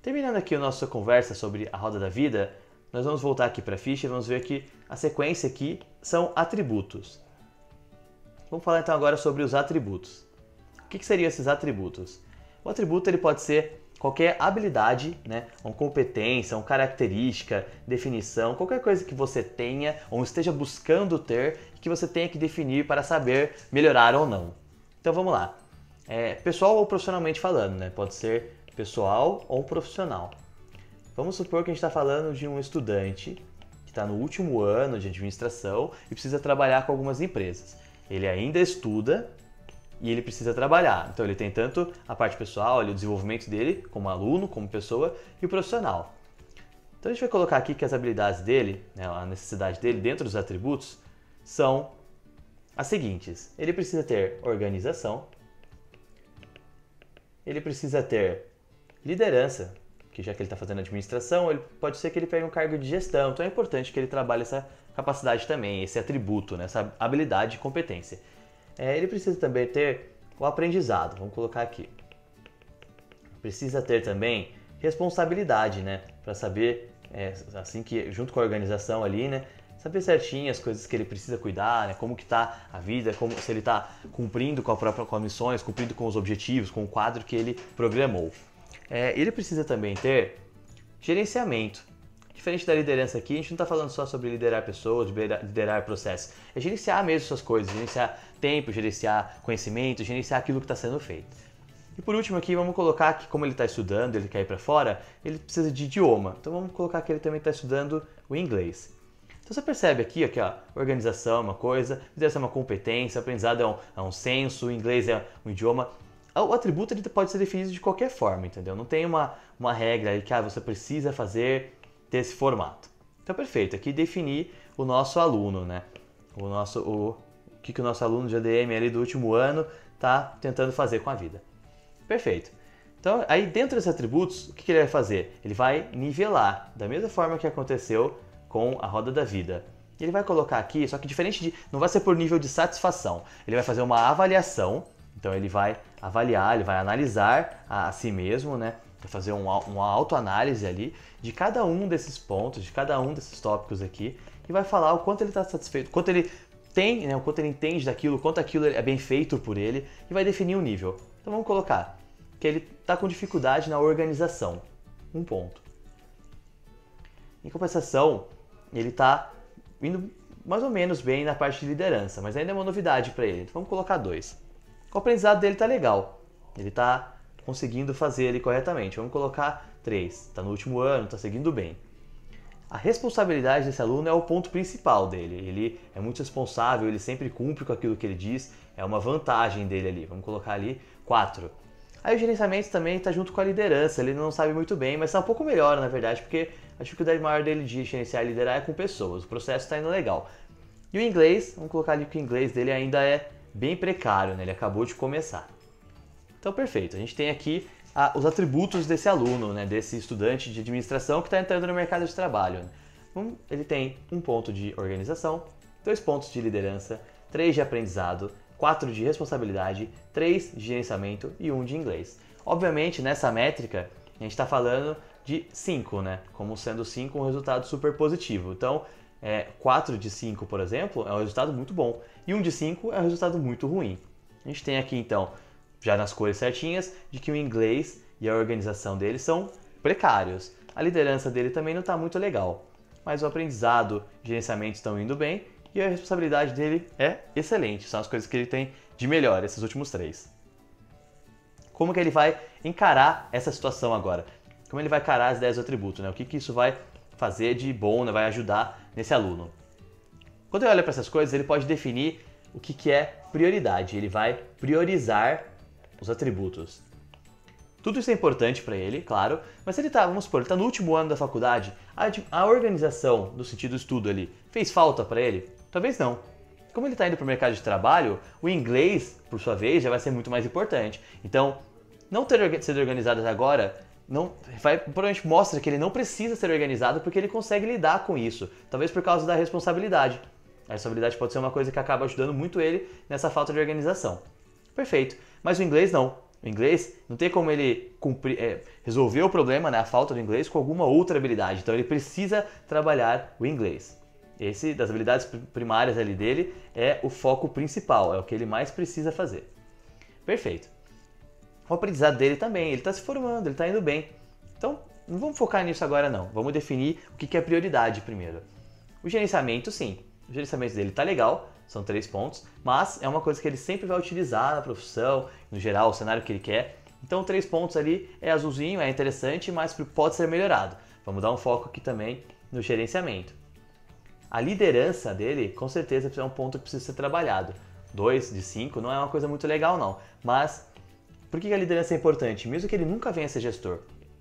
Terminando aqui a nossa conversa sobre a roda da vida, nós vamos voltar aqui para a ficha e vamos ver que a sequência aqui são atributos. Vamos falar então agora sobre os atributos. O que seriam esses atributos? O atributo ele pode ser qualquer habilidade, né, uma competência, uma característica, definição, qualquer coisa que você tenha ou esteja buscando ter e que você tenha que definir para saber melhorar ou não. Então vamos lá. Pessoal ou profissionalmente falando, né? Pode ser pessoal ou profissional. Vamos supor que a gente está falando de um estudante que está no último ano de administração e precisa trabalhar com algumas empresas. Ele ainda estuda e ele precisa trabalhar. Então ele tem tanto a parte pessoal, o desenvolvimento dele como aluno, como pessoa, e o profissional. Então a gente vai colocar aqui que as habilidades dele, né, a necessidade dele dentro dos atributos, são as seguintes. Ele precisa ter organização, ele precisa ter liderança, que já que ele está fazendo administração, pode ser que ele pegue um cargo de gestão, então é importante que ele trabalhe essa capacidade também, esse atributo, né, essa habilidade e competência. Ele precisa também ter o aprendizado, vamos colocar aqui. Precisa ter também responsabilidade, né, para saber, assim que junto com a organização ali, né, saber certinho as coisas que ele precisa cuidar, né, como que está a vida, se ele está cumprindo com as missões, cumprindo com os objetivos, com o quadro que ele programou. Ele precisa também ter gerenciamento. Diferente da liderança aqui, a gente não está falando só sobre liderar pessoas, liderar processos. É gerenciar mesmo suas coisas, gerenciar tempo, gerenciar conhecimento, gerenciar aquilo que está sendo feito. E por último aqui, vamos colocar que como ele está estudando, ele quer ir para fora, ele precisa de idioma. Então vamos colocar que ele também está estudando o inglês. Então você percebe aqui, ó, organização é uma coisa, liderança é uma competência, aprendizado é um senso, o inglês é um idioma. O atributo ele pode ser definido de qualquer forma, entendeu? Não tem uma regra aí que você precisa fazer desse formato. Então perfeito, aqui definir o nosso aluno, né? O que o nosso aluno de ADM ali do último ano está tentando fazer com a vida. Perfeito. Então aí dentro desses atributos, o que ele vai fazer? Ele vai nivelar, da mesma forma que aconteceu com a roda da vida. Ele vai colocar aqui, só que não vai ser por nível de satisfação, ele vai fazer uma avaliação, então ele vai avaliar, ele vai analisar a si mesmo, né? Vai fazer uma autoanálise ali de cada um desses pontos, de cada um desses tópicos aqui e vai falar o quanto ele está satisfeito, o quanto ele tem, né, o quanto ele entende daquilo, o quanto aquilo é bem feito por ele e vai definir o nível. Então vamos colocar que ele está com dificuldade na organização, 1 ponto. Em compensação, ele está indo mais ou menos bem na parte de liderança, mas ainda é uma novidade para ele, então vamos colocar 2. O aprendizado dele está legal, ele está conseguindo fazer ele corretamente. Vamos colocar 3. Está no último ano, está seguindo bem. A responsabilidade desse aluno é o ponto principal dele. Ele é muito responsável, ele sempre cumpre com aquilo que ele diz. É uma vantagem dele ali. Vamos colocar ali 4. Aí o gerenciamento também está junto com a liderança. Ele não sabe muito bem, mas está um pouco melhor, na verdade, porque a dificuldade maior dele de gerenciar e liderar é com pessoas. O processo está indo legal. E o inglês, vamos colocar ali que o inglês dele ainda é bem precário, né? Ele acabou de começar. Então, perfeito. A gente tem aqui os atributos desse aluno, né, desse estudante de administração que está entrando no mercado de trabalho. Ele tem 1 ponto de organização, 2 pontos de liderança, 3 de aprendizado, 4 de responsabilidade, 3 de gerenciamento e 1 de inglês. Obviamente, nessa métrica, a gente está falando de 5, né, como sendo 5 um resultado super positivo. Então, 4 de 5, por exemplo, é um resultado muito bom. E 1 de 5 é um resultado muito ruim. A gente tem aqui, então, já nas cores certinhas, de que o inglês e a organização dele são precários. A liderança dele também não está muito legal, mas o aprendizado e gerenciamento estão indo bem e a responsabilidade dele é excelente. São as coisas que ele tem de melhor, esses últimos 3. Como que ele vai encarar essa situação agora? Como ele vai encarar as 10 atributos, né? O que isso vai fazer de bom, né? Vai ajudar nesse aluno? Quando ele olha para essas coisas, ele pode definir o que é prioridade. Ele vai priorizar os atributos. Tudo isso é importante para ele, claro, mas se ele está, vamos supor, ele está no último ano da faculdade, a organização, no sentido estudo ali, fez falta para ele? Talvez não. Como ele está indo para o mercado de trabalho, o inglês, por sua vez, já vai ser muito mais importante. Então, não ter sido organizado agora provavelmente mostra que ele não precisa ser organizado porque ele consegue lidar com isso, talvez por causa da responsabilidade. A responsabilidade pode ser uma coisa que acaba ajudando muito ele nessa falta de organização. Perfeito. Mas o inglês não. O inglês, não tem como ele resolver o problema, né, a falta do inglês, com alguma outra habilidade. Então ele precisa trabalhar o inglês. Esse, das habilidades primárias ali dele, é o foco principal, é o que ele mais precisa fazer. Perfeito. O aprendizado dele também, ele está se formando, ele está indo bem. Então, não vamos focar nisso agora não. Vamos definir o que é prioridade primeiro. O gerenciamento, sim. O gerenciamento dele está legal, são 3 pontos, mas é uma coisa que ele sempre vai utilizar na profissão, no geral, o cenário que ele quer. Então 3 pontos ali é azulzinho, é interessante, mas pode ser melhorado. Vamos dar um foco aqui também no gerenciamento. A liderança dele, com certeza, é um ponto que precisa ser trabalhado. 2 de 5 não é uma coisa muito legal não, mas por que a liderança é importante? Mesmo que ele nunca venha a ser gestor,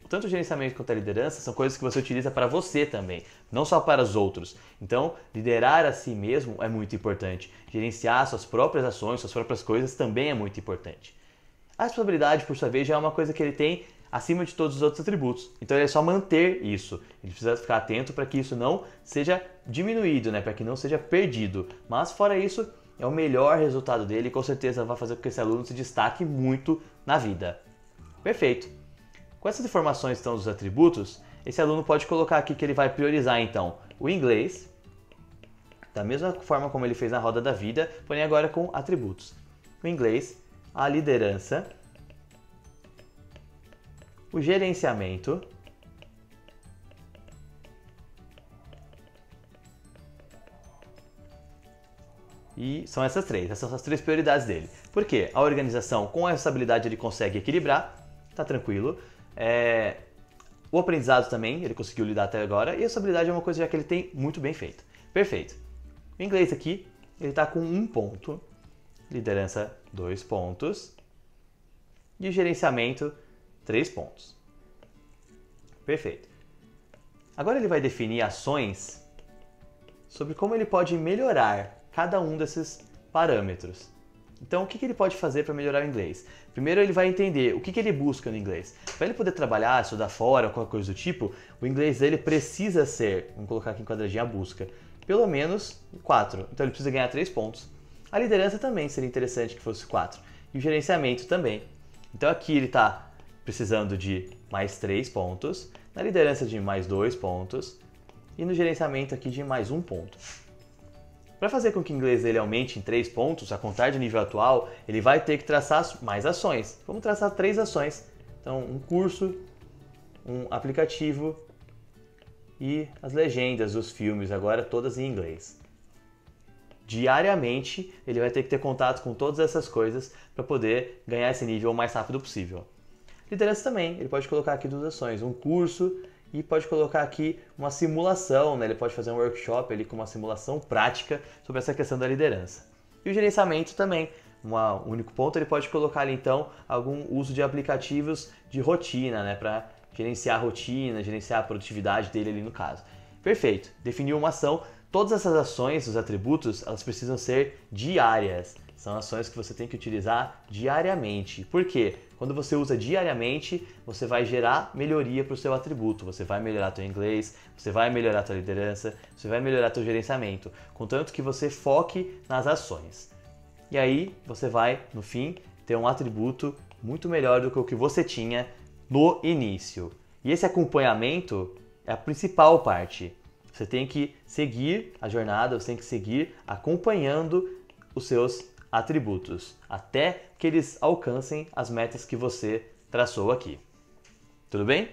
tanto o gerenciamento quanto a liderança são coisas que você utiliza para você também, não só para os outros. Então, liderar a si mesmo é muito importante. Gerenciar suas próprias ações, suas próprias coisas também é muito importante. A responsabilidade, por sua vez, já é uma coisa que ele tem acima de todos os outros atributos. Então, ele é só manter isso. Ele precisa ficar atento para que isso não seja diminuído, né? Para que não seja perdido. Mas, fora isso, é o melhor resultado dele e com certeza vai fazer com que esse aluno se destaque muito na vida. Perfeito! Com essas informações então dos atributos, esse aluno pode colocar aqui que ele vai priorizar então o inglês, da mesma forma como ele fez na roda da vida, porém agora com atributos. O inglês, a liderança, o gerenciamento e são essas são as 3 prioridades dele. Por quê? A organização com essa habilidade ele consegue equilibrar, tá tranquilo. O aprendizado também, ele conseguiu lidar até agora, e essa habilidade é uma coisa já que ele tem muito bem feita. Perfeito. O inglês aqui, ele está com 1 ponto, liderança 2 pontos, e o gerenciamento 3 pontos. Perfeito. Agora ele vai definir ações sobre como ele pode melhorar cada um desses parâmetros. Então, o que ele pode fazer para melhorar o inglês? Primeiro, ele vai entender o que ele busca no inglês. Para ele poder trabalhar, estudar fora, qualquer coisa do tipo, o inglês dele precisa ser, vamos colocar aqui em quadradinho a busca, pelo menos 4. Então, ele precisa ganhar 3 pontos. A liderança também seria interessante que fosse 4. E o gerenciamento também. Então, aqui ele está precisando de mais 3 pontos, na liderança de mais 2 pontos e no gerenciamento aqui de mais 1 ponto. Para fazer com que o inglês dele aumente em 3 pontos, a contar de nível atual, ele vai ter que traçar mais ações. Vamos traçar 3 ações. Então, um curso, um aplicativo e as legendas dos filmes, agora todas em inglês. Diariamente, ele vai ter que ter contato com todas essas coisas para poder ganhar esse nível o mais rápido possível. Liderança também, ele pode colocar aqui 2 ações, um curso e pode colocar aqui uma simulação, né? Ele pode fazer um workshop ali com uma simulação prática sobre essa questão da liderança. E o gerenciamento também, um único ponto, ele pode colocar ali então algum uso de aplicativos de rotina, né? Para gerenciar a rotina, gerenciar a produtividade dele ali no caso. Perfeito, definiu uma ação. Todas essas ações, os atributos, elas precisam ser diárias. São ações que você tem que utilizar diariamente. Por quê? Quando você usa diariamente, você vai gerar melhoria para o seu atributo. Você vai melhorar teu inglês, você vai melhorar tua liderança, você vai melhorar teu gerenciamento. Contanto que você foque nas ações. E aí, você vai, no fim, ter um atributo muito melhor do que o que você tinha no início. E esse acompanhamento é a principal parte. Você tem que seguir a jornada, você tem que seguir acompanhando os seus atributos, até que eles alcancem as metas que você traçou aqui. Tudo bem?